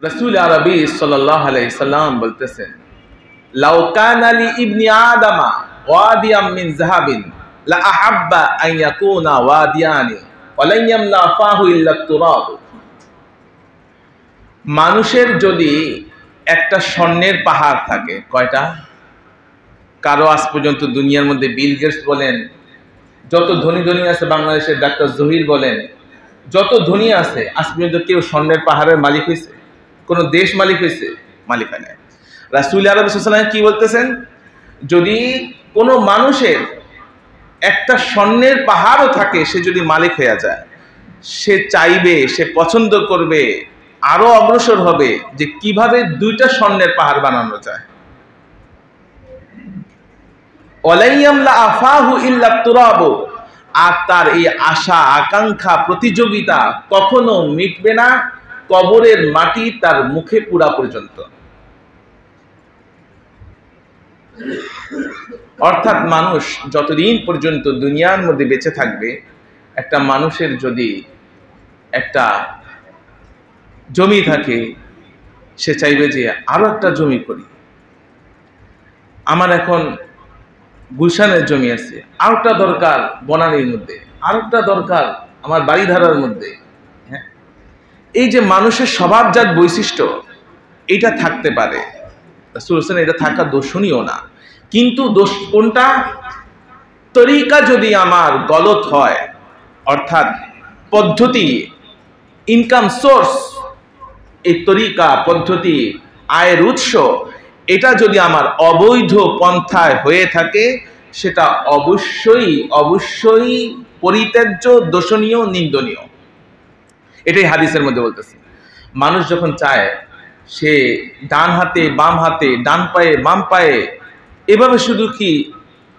রাসূল আরবি সাল্লাল্লাহু আলাইহি সাল্লাম বলতেছেন, লাউ কানা লি ইবনি আদামা ওয়াদিয়াম মিন যাহাবিন লা আহাব্বা আন ইয়াকুনা ওয়াদিয়ানি ওয়া লা ইয়ামলা ফাহু ইল্লা তুরাব। মানুষের যদি একটা স্বর্ণের পাহাড় থাকে, কয়টা? কারো আজ পর্যন্ত দুনিয়ার মধ্যে বিল গেটস বলেন, যত ধনী ধনী আছে, বাংলাদেশের ডাক্তার জহির বলেন, যত ধনী আছে, আজ পর্যন্ত কেউ স্বর্ণের পাহাড়ের মালিক হয়েছে? কোন দেশ মালিক হয়েছে? মালিক হয় না। রাসূল আরবি সাল্লাল্লাহু আলাইহি ওয়াসাল্লাম কি বলতেছেন, যদি কোনো মানুষের একটা স্বর্ণের পাহাড়ও থাকে, সে যদি মালিক হয়ে যায়, সে চাইবে, সে পছন্দ করবে, আরো অগ্রসর হবে যে কিভাবে দুইটা স্বর্ণের পাহাড় বানানো যায়। ওয়ালাইয়ামলা আফাহু ইল্লা তুরাব, আর তার এই আশা আকাঙ্ক্ষা প্রতিযোগিতা কখনো মিটবে না কবরের মাটি তার মুখে পুরা পর্যন্ত। অর্থাৎ মানুষ যতদিন পর্যন্ত দুনিয়ার মধ্যে বেঁচে থাকবে, একটা মানুষের যদি একটা জমি থাকে, সে চাইবে যে আরো একটা জমি করি, আমার এখন গুলশানের জমি আছে, আরেকটা দরকার বনানীর মধ্যে, আরেকটা দরকার আমার বাড়িধারার মধ্যে। হ্যাঁ, এই যে মানুষের স্বভাবজাত বৈশিষ্ট্য, এটা থাকতে পারে। রাসূল হোসেন এটা থাকা দোষণীয় না, কিন্তু দোষ কোনটা? তরিকা যদি আমার গলত হয়, অর্থাৎ পদ্ধতি, ইনকাম সোর্স, এই তরিকা পদ্ধতি, আয়ের উৎস, এটা যদি আমার অবৈধ পন্থায় হয়ে থাকে, সেটা অবশ্যই অবশ্যই পরিত্যাজ্য, দোষণীয়, নিন্দনীয়। এটাই হাদিসের মধ্যে বলতেছে। মানুষ যখন চায় সে ডান হাতে বাম হাতে, ডান পায়ে বাম পায়ে, এভাবে শুধু কি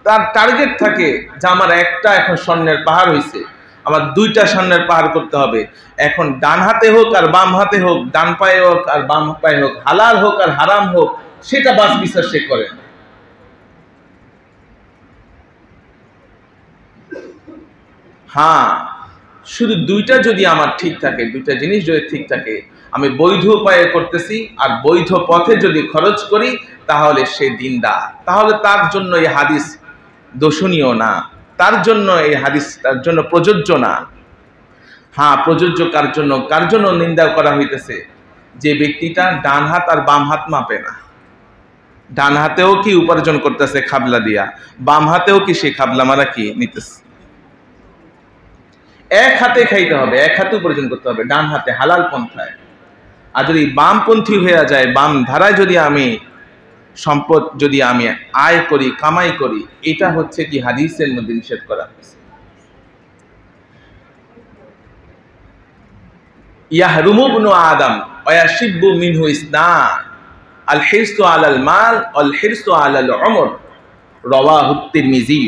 তার টার্গেট থাকে যে আমার একটা এখন স্বর্ণের পাহাড় হয়েছে, আমার দুইটা স্বর্ণের পাহাড় করতে হবে, এখন ডান হাতে হোক আর বাম হাতে হোক, ডান পায়ে হোক আর বাম পায়ে হোক, হালাল হোক আর হারাম হোক, সেটা বাস বিচার সে করে। হ্যাঁ, শুধু দুইটা যদি আমার ঠিক থাকে, দুইটা জিনিস যদি ঠিক থাকে, আমি বৈধ উপায়ে করতেছি আর বৈধ পথে যদি খরচ করি, তাহলে সে দিনদার, তাহলে তার জন্য এই হাদিস দোষণীয় না, তার জন্য এই হাদিস তার জন্য প্রযোজ্য না। হ্যাঁ, প্রযোজ্য কার জন্য নিন্দা করা হইতেছে? যে ব্যক্তিটা ডান হাত আর বাম হাত মাপে না, ডান হাতেও কি উপার্জন করতেছে খাবলা দিয়া, বাম হাতেও কি সে খাবলা মারা কি নিতেছে। এক হাতে খাইতে হবে, এক হাতে উপার্জন করতে হবে, ডান হাতে হালাল পন্থায়। আর যদি বামপন্থী হয়ে যায়, বাম ধারায় যদি আমি সম্পদ যদি আমি আয় করি, কামাই করি, এটা হচ্ছে কি হাদিসের মধ্যে নিষেধ করা হয়েছে। ইয়াহরুমু ইবনু আদম ওয়া ইয়াশিব্বু মিনহু ইসনান, আল হিরসু আলাল মাল ওয়াল হিরসু আলাল উমর, রাওয়াহু তিরমিজি।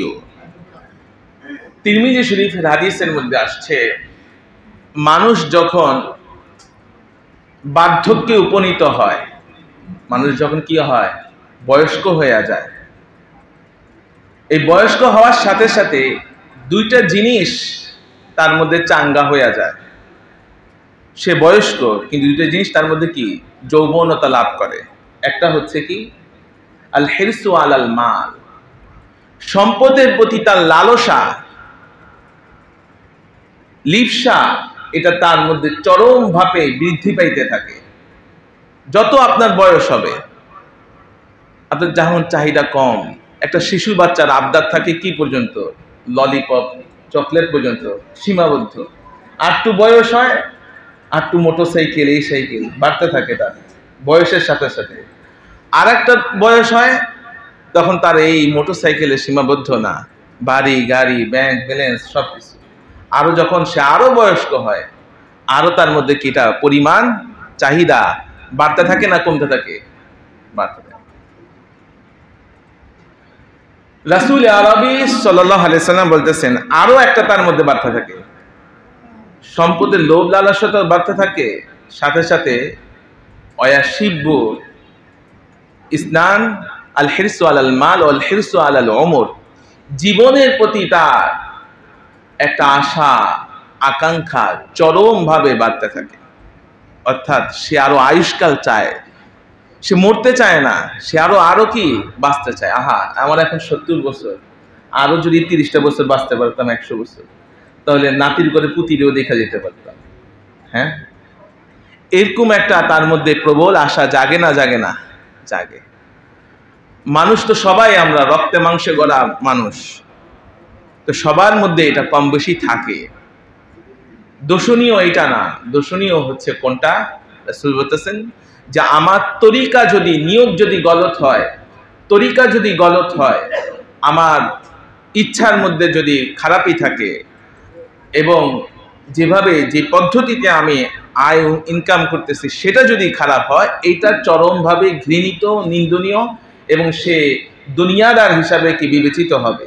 তিরমিজি শরীফের হাদিসের মধ্যে আসছে, মানুষ যখন বার্ধক্যে উপনীত হয়, মানুষ যখন কি হয়, বয়স্ক হয়ে যায়, এই বয়স্ক হওয়ার সাথে সাথে দুইটা জিনিস তার মধ্যে চাঙ্গা হয়ে যায়। সে বয়স্ক, কিন্তু দুইটা জিনিস তার মধ্যে কি যৌবনতা লাভ করে। একটা হচ্ছে কি আল হিরসু আলাল মাল, সম্পদের প্রতি তার লালসা, লিপ্সা, এটা তার মধ্যে চরম ভাবে বৃদ্ধি পাইতে থাকে। যত আপনার বয়স হবে, আপনার যখন চাহিদা কম, একটা শিশু বাচ্চার আবদার থাকে কি পর্যন্ত? ললিপপ, চকলেট পর্যন্ত সীমাবদ্ধ। আর একটু বয়স হয়, আর একটু মোটরসাইকেল, এই সাইকেল বাড়তে থাকে তার বয়সের সাথে সাথে। আর একটা বয়স হয়, তখন তার এই মোটরসাইকেলে সীমাবদ্ধ না, বাড়ি গাড়ি, ব্যাংক ব্যালেন্স সবকিছু। আরো যখন সে আরো বয়স্ক হয়, আরো তার মধ্যে কিটা পরিমাণ চাহিদা বাড়তে থাকে না কমতে থাকে? বাড়তে থাকে। রাসূল আরবি সাল্লাল্লাহু আলাইহি সাল্লাম বলতেছেন, আরো একটা তার মধ্যে বাড়তে থাকে, সম্পদের লোভ লালসা বাড়তে থাকে, সাথে সাথে ওয়াশিব্বু ইসনান, আল হিরসু আলাল মাল ওয়াল হিরসু আলাল উমর, জীবনের প্রতি তার একটা আশা আকাঙ্ক্ষা চরম ভাবে বাড়তে থাকে। অর্থাৎ সে আরো আয়ুষ্কাল চায়, সে মরতে চায় না, সে আরো কি বাঁচতে চায়। আহা, আমার এখন 70 বছর, আরো যদি 30টা বছর বাঁচতে পারতাম, 100 বছর, তাহলে নাতির করে পুতিরেও দেখা যেতে পারতাম। হ্যাঁ, এরকম একটা তার মধ্যে প্রবল আশা জাগে না জাগে না? জাগে। মানুষ তো সবাই আমরা রক্তে মাংসে গড়া মানুষ, তো সবার মধ্যে এটা কম বেশি থাকে। দোষণীয় এটা না, দোষণীয় হচ্ছে কোনটা? রাসূল বলতেছেন যে আমার তরিকা যদি, নিয়ত যদি গলত হয়, তরিকা যদি গলত হয়, আমার ইচ্ছার মধ্যে যদি খারাপই থাকে, এবং যেভাবে যে পদ্ধতিতে আমি আয় ইনকাম করতেছি সেটা যদি খারাপ হয়, এইটা চরমভাবে ঘৃণিত, নিন্দনীয়, এবং সে দুনিয়াদার হিসাবে কি বিবেচিত হবে।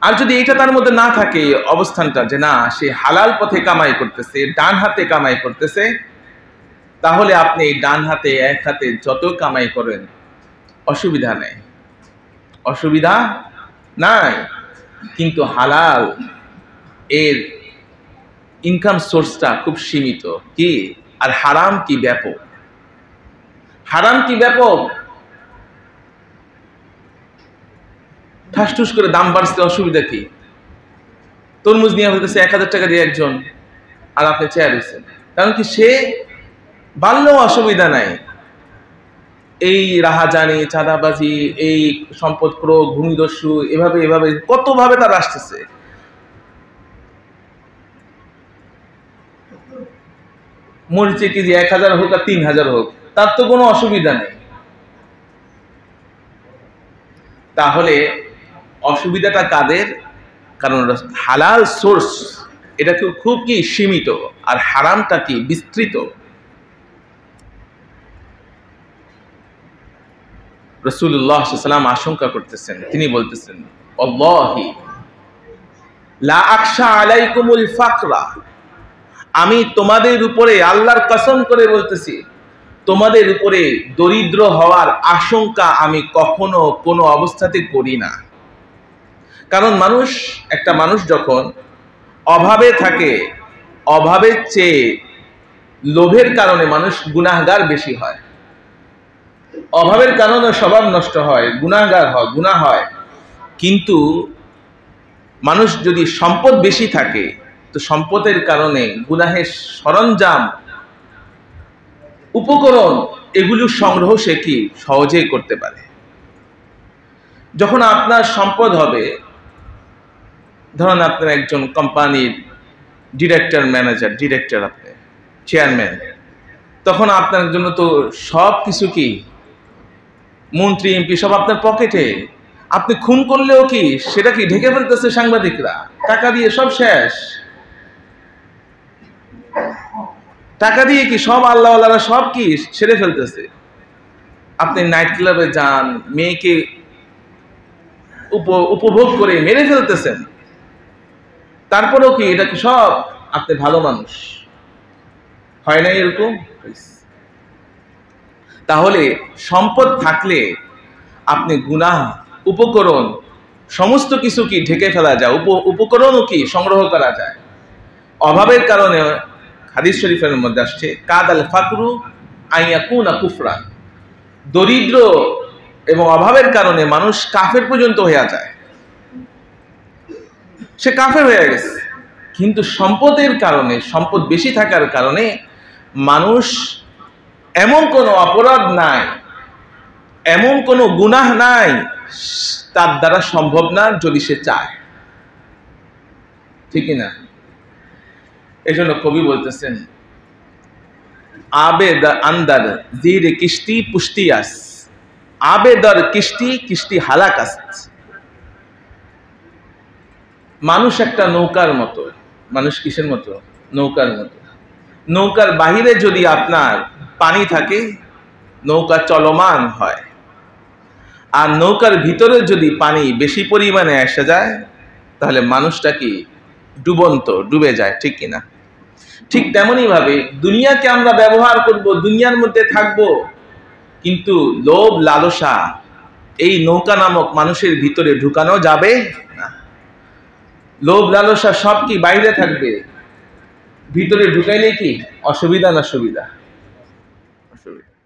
আর যদি এটা তার মধ্যে না থাকে, অবস্থানটা যে না, সে হালাল পথে কামাই করতেছে, ডান হাতে কামাই করতেছে, তাহলে আপনি ডান হাতে, এক হাতে যত কামাই করেন অসুবিধা নেই, অসুবিধা নাই। কিন্তু হালাল এর ইনকাম সোর্সটা খুব সীমিত। কি? আর হারাম কি ব্যাপক, হারাম কি ব্যাপক। ঠাসঠুস করে দাম বাড়ছে, অসুবিধা কি? তরমুজ নিয়ে হইতেছে 1000 টাকা দিয়ে একজন, আর আপনি চেয়ার হয়েছেন, কারণ কি সে বাড়লেও অসুবিধা নাই। এই রাহাজানি, চাঁদাবাজি, এই সম্পদ প্রয়োগ, ভূমিদস্যু, এভাবে এভাবে কতভাবে তার আসতেছে। মরিচে কেজি 1000 হোক আর 3000 হোক, তার তো কোনো অসুবিধা নেই। তাহলে অসুবিধাটা কাদের? কারণ হালাল সোর্স এটা খুব কি সীমিত, আর হারামটা কি বিস্তৃত। রাসূলুল্লাহ সাল্লাল্লাহু আলাইহি ওয়াসাল্লাম আশঙ্কা করতেছেন, তিনি বলতেছেন আল্লাহি লা আখশা আলাইকুমুল ফাকরা, আমি তোমাদের উপরে আল্লাহর কসম করে বলতেছি, তোমাদের উপরে দরিদ্র হওয়ার আশঙ্কা আমি কখনো কোনো অবস্থাতে করি না। কারণ একটা মানুষ যখন অভাবে থাকে, অভাবের চেয়ে লোভের কারণে মানুষ গুনাহগার বেশি হয়। অভাবের কারণে স্বভাব নষ্ট হয়, গুনাহগার হয়, গুনাহ হয়। কিন্তু মানুষ যদি সম্পদ বেশি থাকে, তো সম্পদের কারণে গুনাহের সরঞ্জাম, উপকরণ, এগুলো সংগ্রহ সে কি সহজেই করতে পারে। যখন আপনার সম্পদ হবে, ধরুন আপনার একজন কোম্পানির ডিরেক্টর, ম্যানেজার, ডিরেক্টর, আপনি চেয়ারম্যান, তখন আপনার জন্য তো সব কিছু কি, মন্ত্রী এমপি সব আপনার পকেটে। আপনি খুন করলেও কি সেটা কি ঢেকে ফেলতেছে সাংবাদিকরা, টাকা দিয়ে সব শেষ। টাকা দিয়ে কি সব আল্লাহওয়ালারা সব কি ছেড়ে ফেলতেছে। আপনি নাইট ক্লাবে যান, মেয়েকে উপভোগ করে মেরে ফেলতেছেন, তারপরেও কি এটা কি সব আপনি ভালো মানুষ? হয় না এরকম? তাহলে সম্পদ থাকলে আপনি গুনাহ, উপকরণ, সমস্ত কিছু কি ঢেকে ফেলা যায়, উপকরণও কি সংগ্রহ করা যায়। অভাবের কারণে হাদিস শরীফের মধ্যে আসছে কাদাল ফাকরু আইয়াকুনা কুফরান, দরিদ্র এবং অভাবের কারণে মানুষ কাফের পর্যন্ত হয়ে যায়, সে কাফের হয়ে গেছে। কিন্তু সম্পদের কারণে, সম্পদ বেশি থাকার কারণে মানুষ, এমন কোনো অপরাধ নাই, এমন কোনো গুনাহ নাই তার দ্বারা সম্ভব না যদি সে চায়। ঠিক না? এজন্য কবি বলতেছেন আবেদ আন্দার জিরে কিস্তি পুষ্টিয়াস, আবেদর কিস্তি কিস্তি হালাকাস। মানুষ একটা নৌকার মতো। মানুষ কিসের মতো? নৌকার মতো। নৌকার বাহিরে যদি আপনার পানি থাকে, নৌকা চলমান হয়, আর নৌকার ভিতরে যদি পানি বেশি পরিমাণে এসে যায়, তাহলে মানুষটা কি ডুবন্ত, ডুবে যায়। ঠিক কিনা? ঠিক তেমনই ভাবে দুনিয়াকে আমরা ব্যবহার করব, দুনিয়ার মধ্যে থাকব, কিন্তু লোভ লালসা এই নৌকা নামক মানুষের ভিতরে ঢুকানো যাবে না। লোভ লালসা সব কি বাইরে থাকবে। ভিতরে ঢুকাইলে কি অসুবিধা না সুবিধা? অসুবিধা।